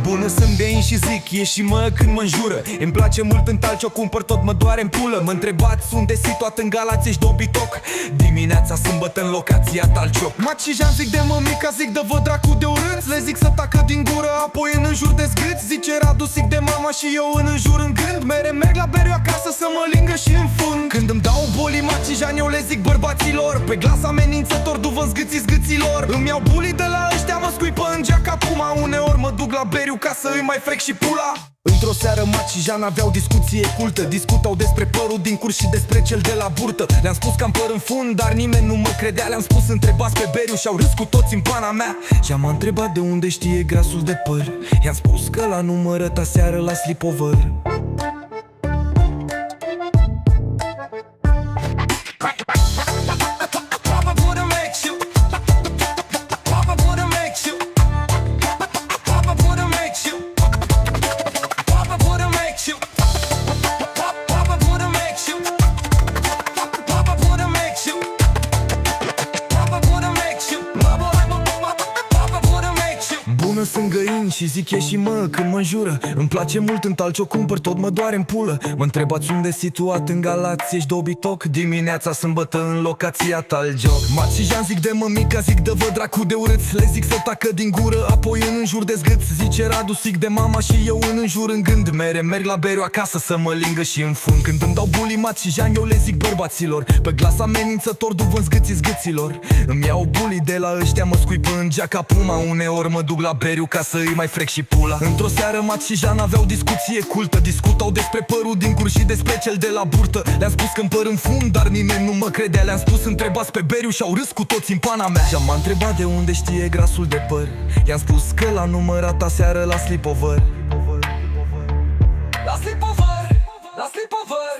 Bună sunt bein și zic, ieși-mă când mă înjură. Îmi place mult în talci, o cumpăr, tot mă doare în pulă. Mă întrebați unde situat în Galați, ești dobitoc. Dimineața sâmbătă în locația Talcioc. Maci și Jean zic de mămica, zic de vă dracu de urât. Le zic să tacă din gură, apoi în înjur de zgâț. Zice Radu, zic de mama și eu în înjur în gând. Merg la beriu acasă să mă lingă și în fund. Când îmi dau boli Maci și Jean, eu le zic bărbaților. Pe glas amenințător, du-vă zgâțiți zgâților. Îmi iau bulii de la ăștia, mă scuipă în geac acum. Uneori mă duc la beriu ca să îi mai frec și pula. Într-o seară Maci și Jean aveau discuție cultă. Discutau despre părul din curs și despre cel de la burtă. Le-am spus că am păr în fund, dar nimeni nu mă credea. Le-am spus întrebați pe beriu și-au râs cu toți în pana mea. Și m-a întrebat de unde știe grasul de păr. I-am spus că l-a numărăt aseară la sleepover. Bună sunt găini și zic ieși-mă când mă înjură. Îmi place mult în talci, o cumpăr, tot mă doare în pulă. Mă întrebați unde situat în Galați, ești dobitoc. Dimineața sâmbătă în locația Talcioc. Maci și Jean zic de mămica, zic de vă dracu de urât. Le zic să tacă din gură, apoi în înjur de zgâț. Zice Radu, zic de mama și eu în înjur în gând. Merg la beriu acasă să mă lingă și în fund. Când îmi dau bulii Maci și Jean, eu le zic bărbaților. Pe glas amenințător, du-vă zgâțiți-zgâților. Îmi iau bulii de la ăștia, mă scuipă în geac acum. Uneori mă duc la beriu ca să îi mai frec și pula. Într-o seară Maci și Jean aveau discuție cultă. Discutau despre părul din curs și despre cel de la burtă. Le-am spus că-mi păr în fund, dar nimeni nu mă credea. Le-am spus întrebați pe beriu și-au râs cu toți în pana mea. Și m-a întrebat de unde știe grasul de păr. I-am spus că l-a numărat aseară la sleepover. La sleepover, la sleepover.